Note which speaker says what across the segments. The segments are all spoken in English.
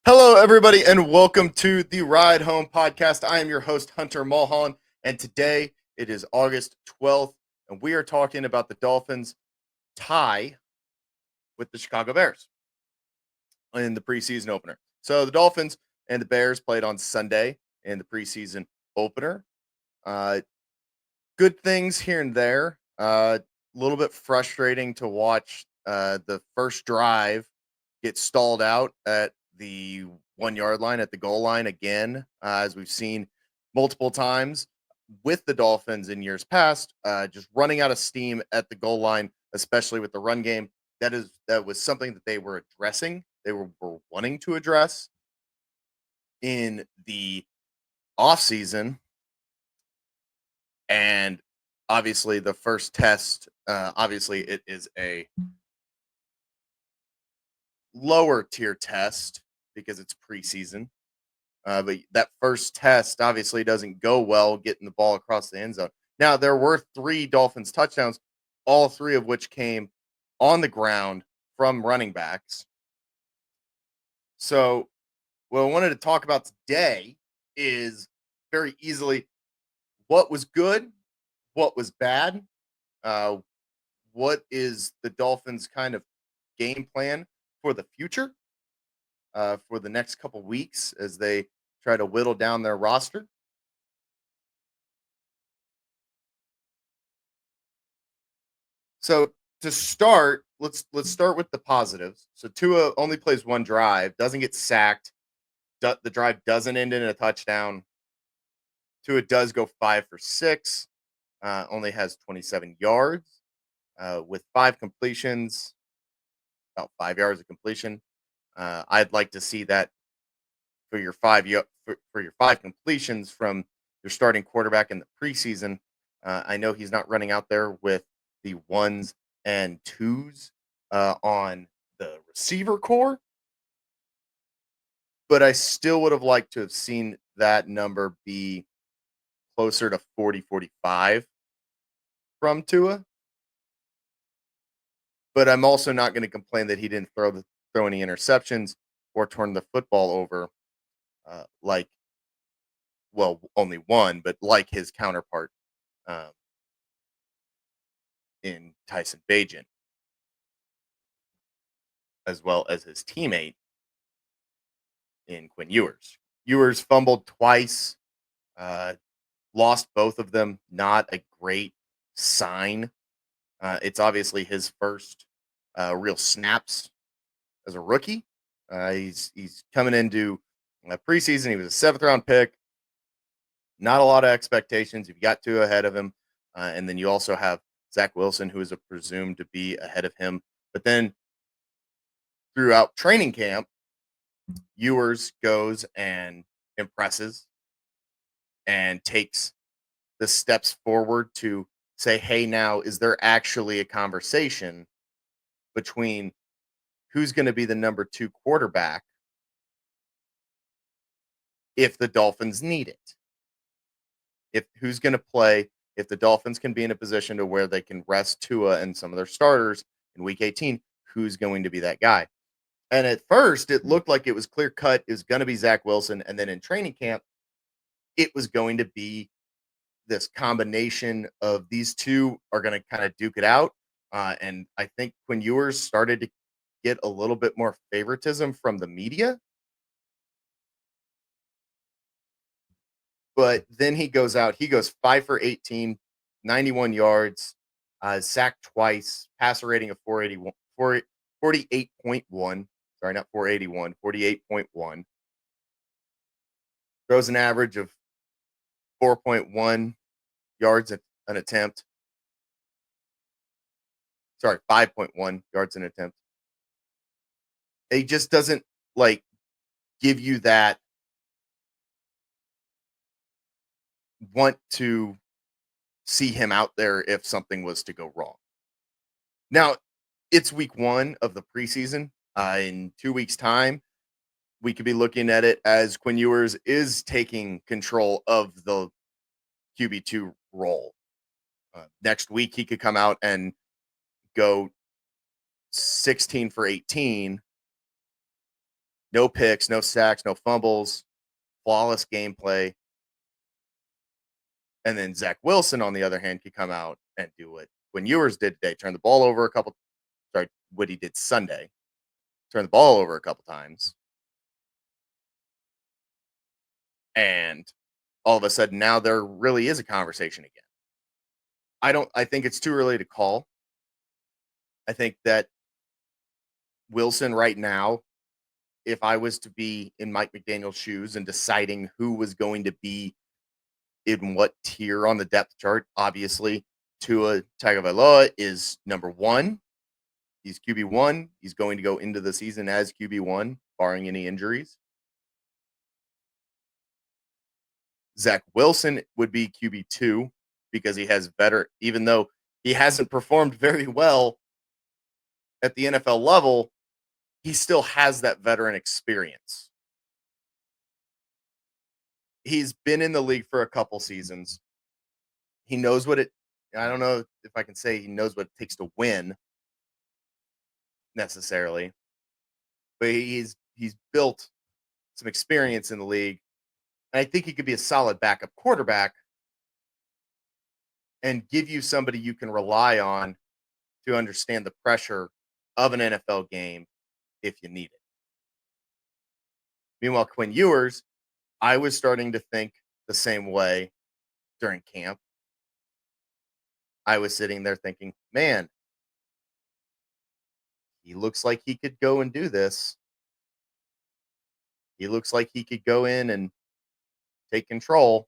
Speaker 1: Hello, everybody, and welcome to the Ride Home podcast. I am your host, Hunter Mulholland, and today it is August 12th, and we are talking about the Dolphins' tie with the Chicago Bears in the preseason opener. So the Dolphins and the Bears played on Sunday in the preseason opener. Uh, Good things here and there. A little bit frustrating to watch the first drive get stalled out at the 1 yard line at the goal line again, as we've seen multiple times with the Dolphins in years past, just running out of steam at the goal line, especially with the run game. That was something that they were addressing. They were wanting to address in the offseason. And obviously the first test, obviously it is a lower tier test because it's preseason. But that first test obviously doesn't go well getting the ball across the end zone. Now, there were three Dolphins touchdowns, all three of which came on the ground from running backs. So, what I wanted to talk about today is very easily what was good, what was bad, uh, what is the Dolphins' kind of game plan for the future, for the next couple weeks as they try to whittle down their roster. So to start, let's start with the positives. So Tua only plays one drive, doesn't get sacked. The drive doesn't end in a touchdown. Tua does go 5 for 6, only has 27 yards with 5 completions, about 5 yards of completion. I'd like to see that for your for your 5 completions from your starting quarterback in the preseason. I know he's not running out there with the ones and twos on the receiver core, but I still would have liked to have seen that number be closer to 40-45 from Tua. But I'm also not going to complain that he didn't throw any interceptions or turn the football over, like, well, only one, but like his counterpart um, in Tyson Bagent, as well as his teammate in Quinn Ewers. Ewers fumbled twice, uh, lost both of them. Not a great sign. It's obviously his first real snaps as a rookie. He's coming into preseason. He was a 7th round pick. Not a lot of expectations. You've got two ahead of him, and then you also have Zach Wilson, who is presumed to be ahead of him. But then throughout training camp, Ewers goes and impresses and takes the steps forward to say, hey, now, is there actually a conversation between who's going to be the number 2 quarterback if the Dolphins need it? If who's going to play, if the Dolphins can be in a position to where they can rest Tua and some of their starters in week 18, who's going to be that guy? And at first, it looked like it was clear cut. It was going to be Zach Wilson. And then in training camp, it was going to be this combination of these two are going to kind of duke it out. And I think when Ewers started to get a little bit more favoritism from the media, but then he goes out, he goes 5 for 18, 91 yards, sacked twice, passer rating of 48.1. Sorry, not 481, 48.1. Throws an average of 4.1 yards an attempt. Sorry, 5.1 yards an attempt. He just doesn't like give you that want to see him out there if something was to go wrong. Now, it's week 1 of the preseason. In 2 weeks' time, we could be looking at it as Quinn Ewers is taking control of the QB2 role. Next week, he could come out and go 16 for 18 No picks, no sacks, no fumbles, flawless gameplay. And then Zach Wilson, on the other hand, could come out and do what Quinn Ewers did today, turn the ball over a couple. Sorry, what he did Sunday, turn the ball over a couple times, and all of a sudden now there really is a conversation again. I think it's too early to call. I think that Wilson right now, if I was to be in Mike McDaniel's shoes and deciding who was going to be in what tier on the depth chart, obviously Tua Tagovailoa is number one. He's QB1. He's going to go into the season as QB1, barring any injuries. Zach Wilson would be QB2 because he has better, even though he hasn't performed very well at the NFL level, he still has that veteran experience. He's been in the league for a couple seasons. He knows what it, I don't know if I can say he knows what it takes to win necessarily, but he's built some experience in the league. And I think he could be a solid backup quarterback and give you somebody you can rely on to understand the pressure of an NFL game if you need it. Meanwhile, Quinn Ewers, I was starting to think the same way during camp. I was sitting there thinking, man, he looks like he could go and do this. He looks like he could go in and take control.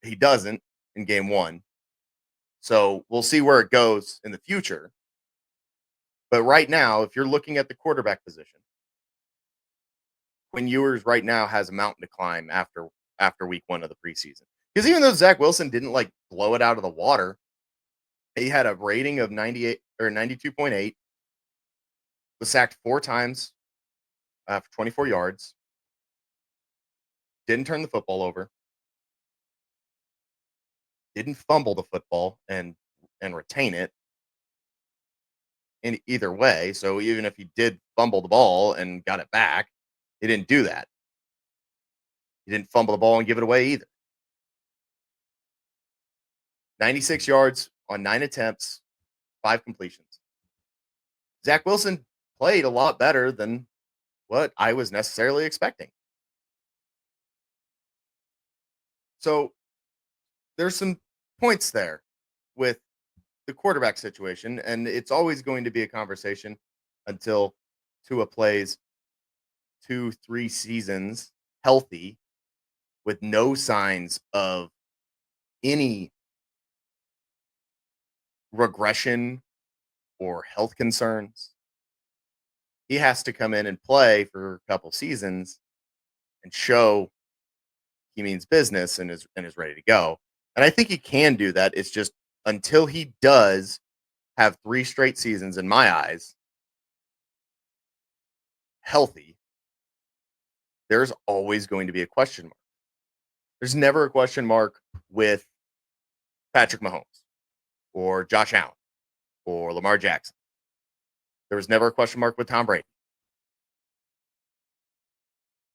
Speaker 1: He doesn't in game one. So we'll see where it goes in the future. But right now, if you're looking at the quarterback position, Quinn Ewers right now has a mountain to climb after week one of the preseason. Because even though Zach Wilson didn't like blow it out of the water, he had a rating of 98 or 92.8, was sacked 4 times for 24 yards, didn't turn the football over, didn't fumble the football and retain it in either way. So even if he did fumble the ball and got it back, he didn't do that. He didn't fumble the ball and give it away either. 96 yards on 9 attempts, 5 completions. Zach Wilson played a lot better than what I was necessarily expecting. So there's some points there with the quarterback situation, and it's always going to be a conversation until Tua plays 2-3 seasons healthy with no signs of any regression or health concerns. He has to come in and play for a couple seasons and show he means business and is ready to go. And I think he can do that. It's just until he does have 3 straight seasons in my eyes healthy, there's always going to be a question mark. There's never a question mark with Patrick Mahomes or Josh Allen or Lamar Jackson. There was never a question mark with Tom Brady.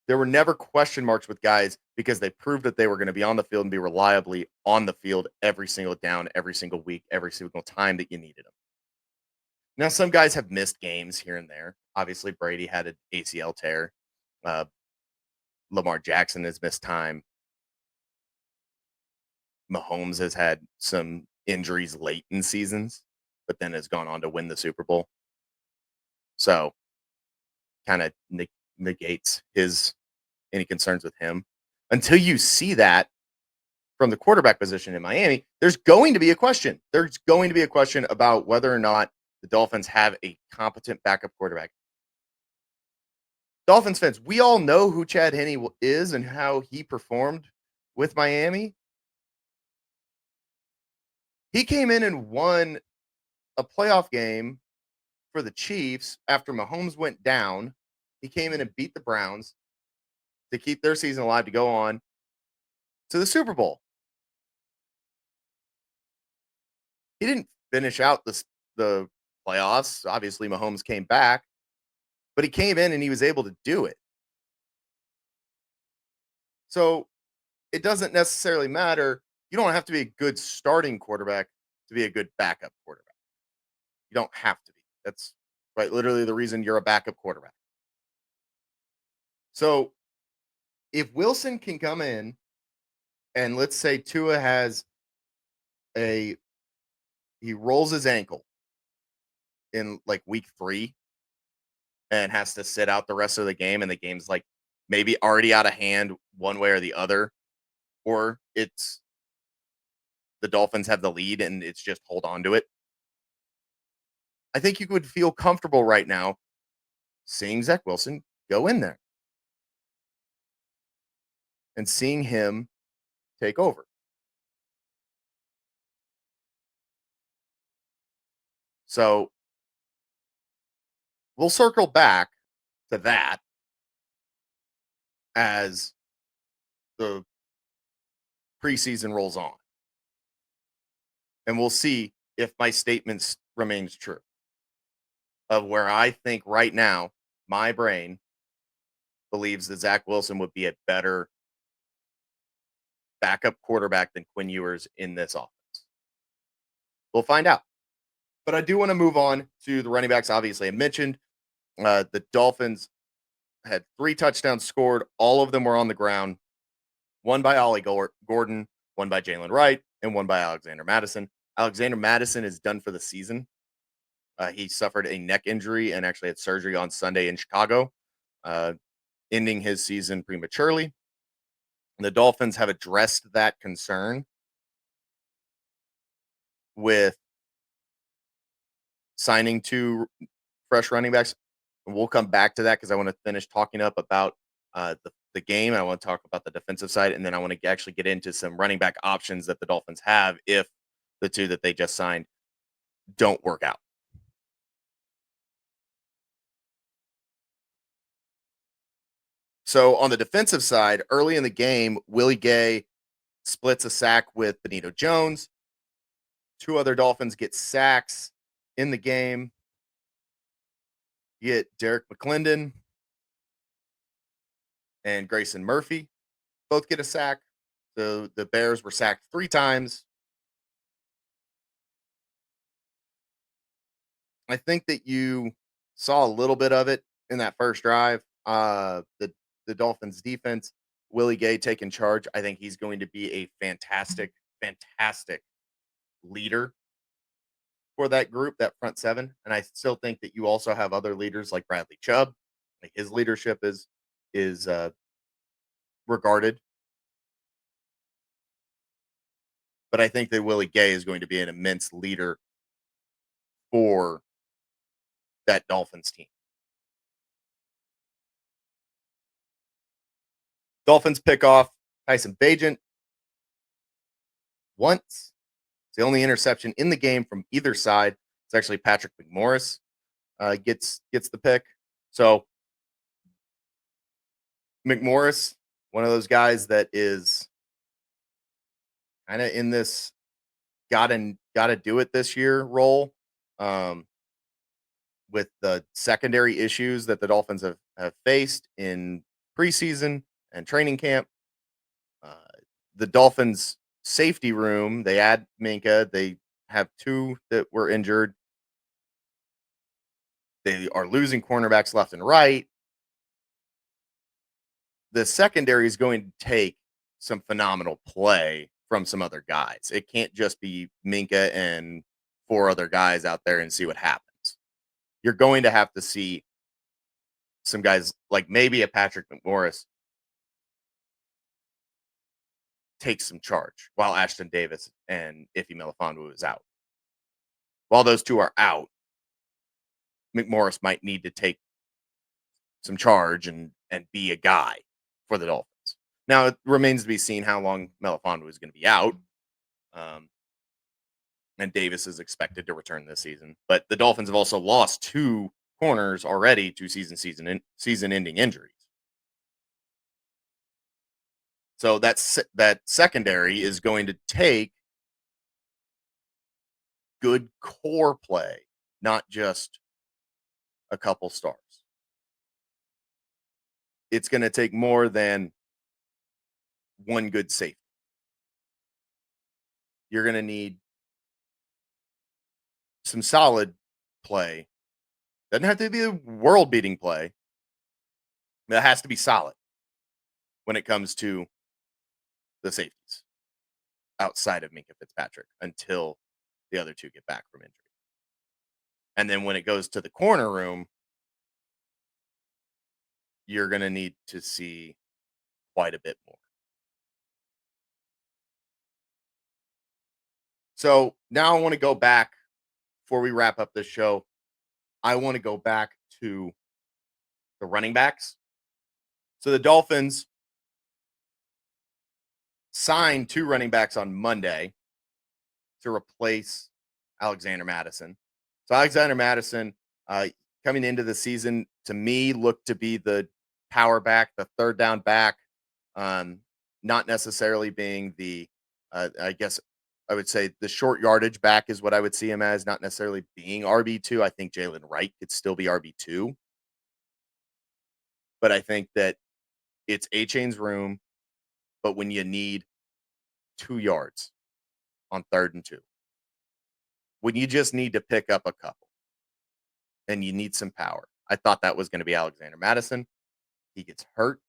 Speaker 1: There were never question marks with guys because they proved that they were going to be on the field and be reliably on the field every single down, every single week, every single time that you needed them. Now, some guys have missed games here and there. Obviously, Brady had an ACL tear. Uh, Lamar Jackson has missed time. Mahomes has had some injuries late in seasons, but then has gone on to win the Super Bowl. So, kind of negates any concerns with him. Until you see that from the quarterback position in Miami, there's going to be a question. There's going to be a question about whether or not the Dolphins have a competent backup quarterback. Dolphins fans, we all know who Chad Henne is and how he performed with Miami. He came in and won a playoff game for the Chiefs after Mahomes went down. He came in and beat the Browns to keep their season alive to go on to the Super Bowl. He didn't finish out the playoffs. Obviously, Mahomes came back, but he came in and he was able to do it. So it doesn't necessarily matter. You don't have to be a good starting quarterback to be a good backup quarterback. You don't have to be. That's quite literally the reason you're a backup quarterback. So if Wilson can come in and let's say Tua has a he rolls his ankle in like week 3 and has to sit out the rest of the game and the game's like maybe already out of hand one way or the other, or it's the Dolphins have the lead and it's just hold on to it. I think you would feel comfortable right now seeing Zach Wilson go in there and seeing him take over. So we'll circle back to that as the preseason rolls on. And we'll see if my statements remains true of where I think right now my brain believes that Zach Wilson would be a better backup quarterback than Quinn Ewers in this offense. We'll find out. But I do want to move on to the running backs. Obviously, I mentioned the Dolphins had 3 touchdowns scored. All of them were on the ground. One by Ollie Gordon, one by Jalen Wright, and one by Alexander Madison. Alexander Madison is done for the season. He suffered a neck injury and actually had surgery on Sunday in Chicago, ending his season prematurely. The Dolphins have addressed that concern with signing 2 fresh running backs. And we'll come back to that because I want to finish talking up about the game. I want to talk about the defensive side, and then I want to actually get into some running back options that the Dolphins have if the 2 that they just signed don't work out. So on the defensive side, early in the game, Willie Gay splits a sack with Benito Jones. 2 other Dolphins get sacks in the game. You get Derek McClendon and Grayson Murphy both get a sack. So the Bears were sacked 3 times. I think that you saw a little bit of it in that first drive. The Dolphins defense, Willie Gay taking charge. I think he's going to be a fantastic leader for that group, that front 7. And I still think that you also have other leaders like Bradley Chubb. Like his leadership is regarded. But I think that Willie Gay is going to be an immense leader for that Dolphins team. Dolphins pick off Tyson Bagent once. It's the only interception in the game from either side. It's actually Patrick McMorris gets the pick. So McMorris, one of those guys that is kind of in this gotta do it this year role. With the secondary issues that the Dolphins have faced in preseason and training camp. Uh, the Dolphins safety room, they add Minka. They have 2 that were injured. They are losing cornerbacks left and right. The secondary is going to take some phenomenal play from some other guys. It can't just be Minka and 4 other guys out there and see what happens. You're going to have to see some guys like maybe a Patrick McMorris take some charge while Ashton Davis and Ife Melifonwu is out. While those 2 are out, McMorris might need to take some charge and be a guy for the Dolphins. Now it remains to be seen how long Melifonwu is going to be out. And Davis is expected to return this season. But the Dolphins have also lost 2 corners already to season-ending injuries. So that secondary is going to take good core play, not just a couple stars. It's going to take more than one good safety. You're going to need some solid play. Doesn't have to be a world beating play. That has to be solid when it comes to the safeties outside of Minka Fitzpatrick until the other two get back from injury. And then when it goes to the corner room, you're going to need to see quite a bit more. So now I want to go back before we wrap up this show. I want to go back to the running backs. So the Dolphins signed 2 running backs on Monday to replace Alexander Madison. So Alexander Madison, coming into the season, to me, looked to be the power back, the third down back, not necessarily being the, I guess I would say the short yardage back is what I would see him as, not necessarily being RB2. I think Jalen Wright could still be RB2. But I think that it's A-Chain's room, but when you need 2 yards on 3rd and 2, when you just need to pick up a couple and you need some power. I thought that was going to be Alexander Madison. He gets hurt.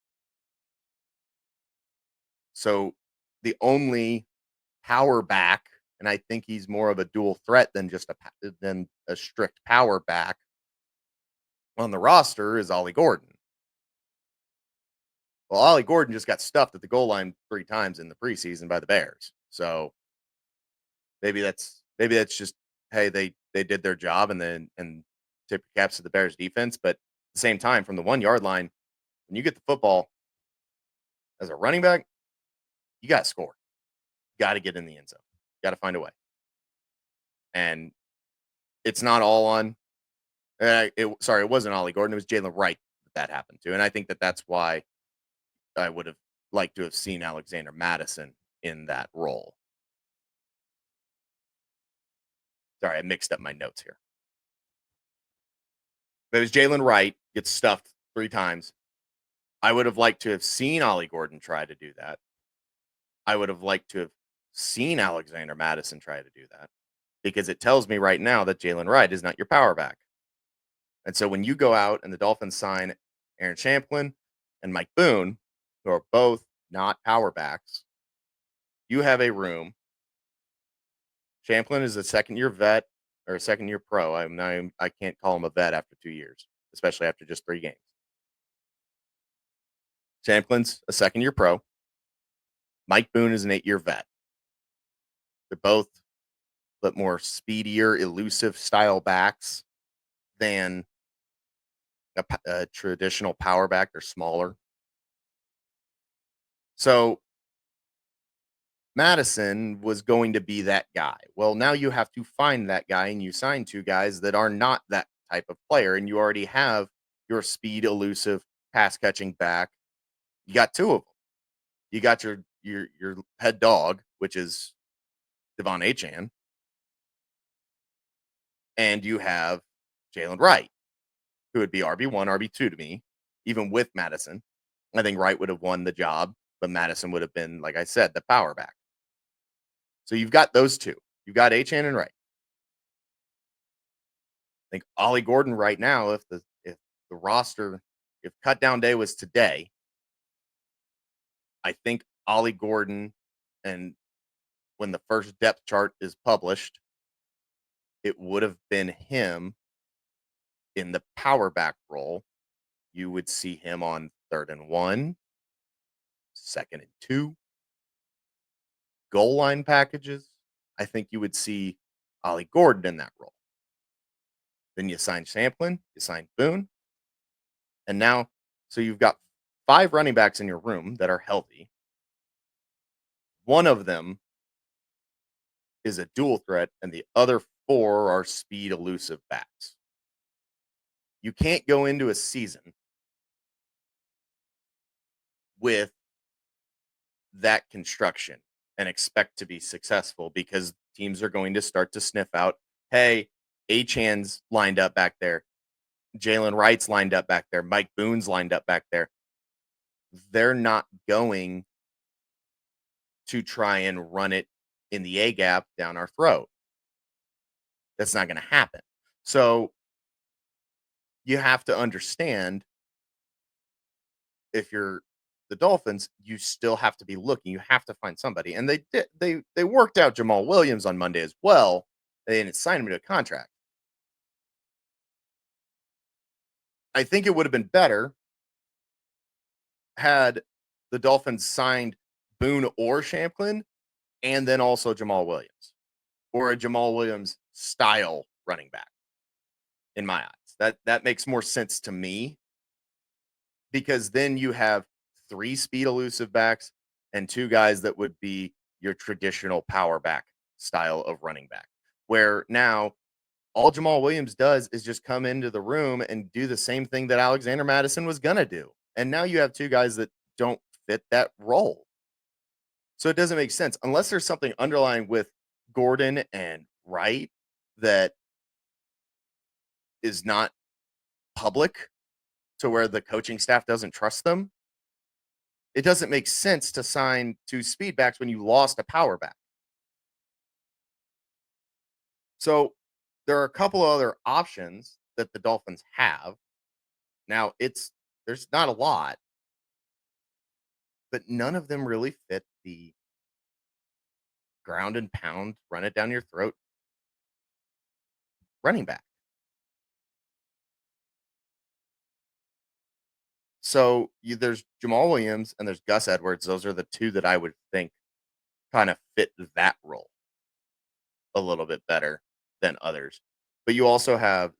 Speaker 1: So the only power back, and I think he's more of a dual threat than just a strict power back on the roster, is Ollie Gordon. Well, Ollie Gordon just got stuffed at the goal line 3 times in the preseason by the Bears. So maybe that's just, hey, they did their job and tip your caps to the Bears defense. But at the same time, from the 1-yard line, when you get the football as a running back, you got to score. You got to get in the end zone. You got to find a way. And it's not all on. It wasn't Ollie Gordon. It was Jalen Wright that happened to. And I think that's why I would have liked to have seen Alexander Madison in that role. Sorry, I mixed up my notes here. But it was Jalen Wright gets stuffed 3 times. I would have liked to have seen Ollie Gordon try to do that. I would have liked to have seen Alexander Madison try to do that, because it tells me right now that Jalen Wright is not your power back. And so when you go out and the Dolphins sign Aaron Champlin and Mike Boone, who are both not power backs, you have a room. Champlin is a 2nd-year vet or a 2nd-year pro. I can't call him a vet after 2 years, especially after just 3 games. Champlin's a 2nd-year pro. Mike Boone is an 8-year vet. They're both a bit more speedier, elusive style backs than a traditional power back. They're smaller. So Madison was going to be that guy. Well, now you have to find that guy, and you sign 2 guys that are not that type of player, and you already have your speed, elusive, pass catching back. You got 2 of them. You got your head dog, which is Devon Achane, and you have Jalen Wright, who would be RB1, RB2 to me, even with Madison. I think Wright would have won the job, but Madison would have been, like I said, the power back. So you've got those 2. You've got Achane and Wright. I think Ollie Gordon right now, if the roster, if cut down day was today, I think Ollie Gordon, and when the first depth chart is published, it would have been him in the power back role. You would see him on 3rd and 1, 2nd and 2, goal line packages. I think you would see Ollie Gordon in that role. Then you sign Champlin, you sign Boone, and now, so you've got 5 running backs in your room that are healthy. One of them is a dual threat, and the other 4 are speed elusive backs. You can't go into a season with that construction and expect to be successful, because teams are going to start to sniff out hey, Achan's lined up back there, Jalen Wright's lined up back there, Mike Boone's lined up back there. They're not going to try and run it in the A gap down our throat. That's not going to happen. So you have to understand, if you're the Dolphins, you still have to be looking. You have to find somebody. And they did they worked out Jamal Williams on Monday as well. They didn't sign him to a contract. I think it would have been better had the Dolphins signed Boone or Shamplin and then also Jamal Williams, or a Jamal Williams style running back, in my eyes. That makes more sense to me, because then you have three speed elusive backs and two guys that would be your traditional power back style of running back. Where now all Jamal Williams does is just come into the room and do the same thing that Alexander Madison was going to do. And now you have two guys that don't fit that role. So it doesn't make sense unless there's something underlying with Gordon and Wright that is not public, to where the coaching staff doesn't trust them. It doesn't make sense to sign two speedbacks when you lost a power back. So there are a couple other options that the Dolphins have. Now, there's not a lot, but none of them really fit the ground and pound, run it down your throat running back. So there's Jamal Williams and there's Gus Edwards. Those are the two that I would think kind of fit that role a little bit better than others. But you also have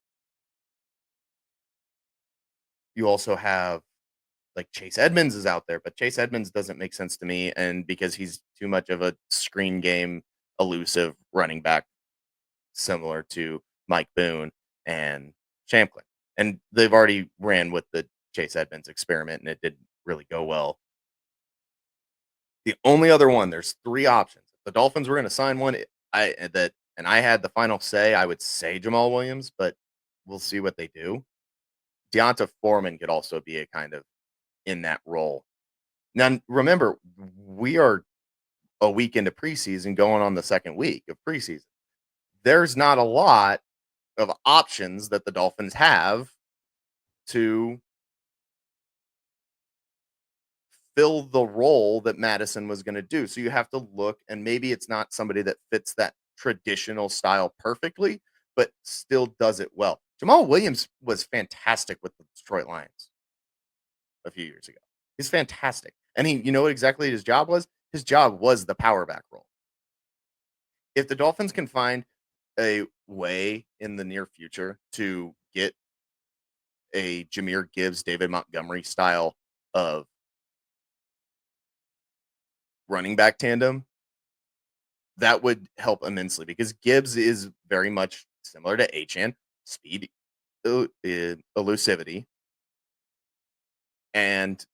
Speaker 1: like Chase Edmonds is out there, but Chase Edmonds doesn't make sense to me, and because he's too much of a screen game elusive running back, similar to Mike Boone and Shamplin. And they've already ran with the Chase Edmonds experiment and it didn't really go well. The only other one, there's three options. If the Dolphins were going to sign one, I had the final say, I would say Jamal Williams, but we'll see what they do. Deonta Foreman could also be a kind of in that role. Now, remember, we are a week into preseason, going on the second week of preseason. There's not a lot of options that the Dolphins have to fill the role that Madison was going to do. So you have to look, and maybe it's not somebody that fits that traditional style perfectly, but still does it well. Jamal Williams was fantastic with the Detroit Lions a few years ago. He's fantastic. And you know what exactly his job was? His job was the power back role. If the Dolphins can find a way in the near future to get a Jahmyr Gibbs, David Montgomery style of running back tandem, that would help immensely, because Gibbs is very much similar to Achan, speed, elusivity, and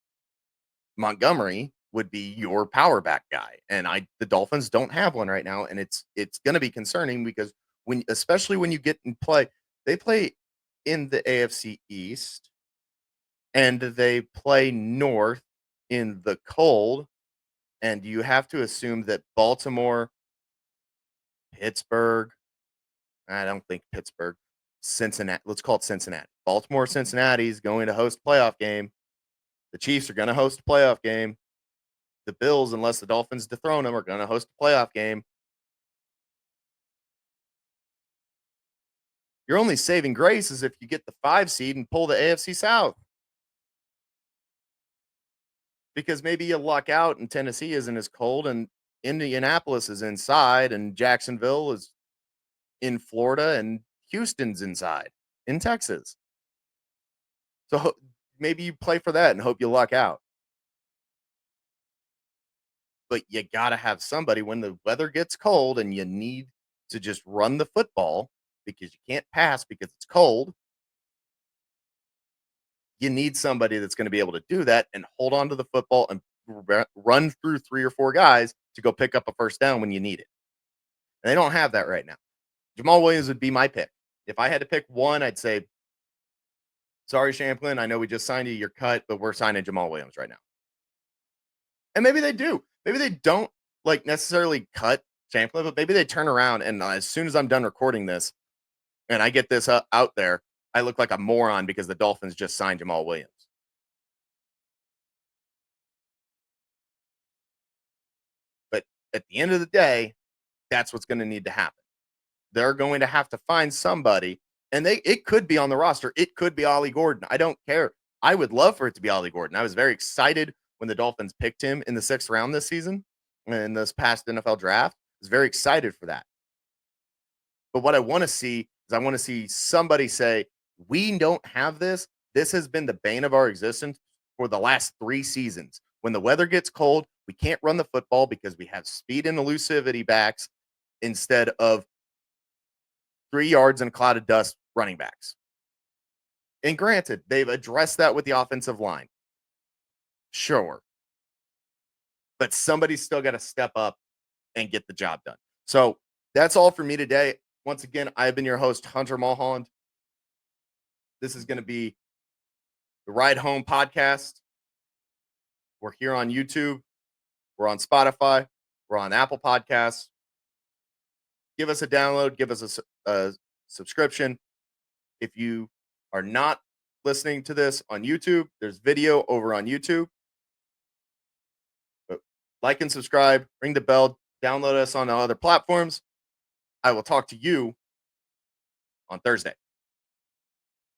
Speaker 1: Montgomery would be your power back guy. And the Dolphins don't have one right now, and it's going to be concerning, because especially when you get in play, they play in the AFC East and they play north in the cold, and you have to assume that Baltimore, Pittsburgh, I don't think Pittsburgh, Cincinnati, let's call it Cincinnati. Baltimore, Cincinnati is going to host a playoff game. The Chiefs are going to host a playoff game. The Bills, unless the Dolphins dethrone them, are going to host a playoff game. Your only saving grace is if you get the 5 seed and pull the AFC South, because maybe you luck out and Tennessee isn't as cold and Indianapolis is inside and Jacksonville is in Florida and Houston's inside in Texas. So maybe you play for that and hope you luck out. But you got to have somebody when the weather gets cold and you need to just run the football, because you can't pass because it's cold. You need somebody that's going to be able to do that and hold on to the football and run through 3 or 4 guys to go pick up a first down when you need it. And they don't have that right now. Jamal Williams would be my pick. If I had to pick one, I'd say, sorry, Champlin. I know we just signed you. You're cut, but we're signing Jamal Williams right now. And maybe they do. Maybe they don't like necessarily cut Champlin, but maybe they turn around and as soon as I'm done recording this and I get this out there, I look like a moron because the Dolphins just signed Jamal Williams. But at the end of the day, that's what's going to need to happen. They're going to have to find somebody, and it could be on the roster. It could be Ollie Gordon. I don't care. I would love for it to be Ollie Gordon. I was very excited when the Dolphins picked him in the 6th round this season in this past NFL draft. I was very excited for that. But what I want to see is I want to see somebody say, we don't have this. This has been the bane of our existence for the last 3 seasons. When the weather gets cold, we can't run the football because we have speed and elusivity backs instead of 3 yards and a cloud of dust running backs. And granted, they've addressed that with the offensive line. Sure. But somebody's still got to step up and get the job done. So that's all for me today. Once again, I've been your host, Hunter Mulholland. This is going to be the Ride Home podcast. We're here on YouTube. We're on Spotify. We're on Apple Podcasts. Give us a download. Give us a subscription. If you are not listening to this on YouTube, there's video over on YouTube. But like and subscribe. Ring the bell. Download us on other platforms. I will talk to you on Thursday.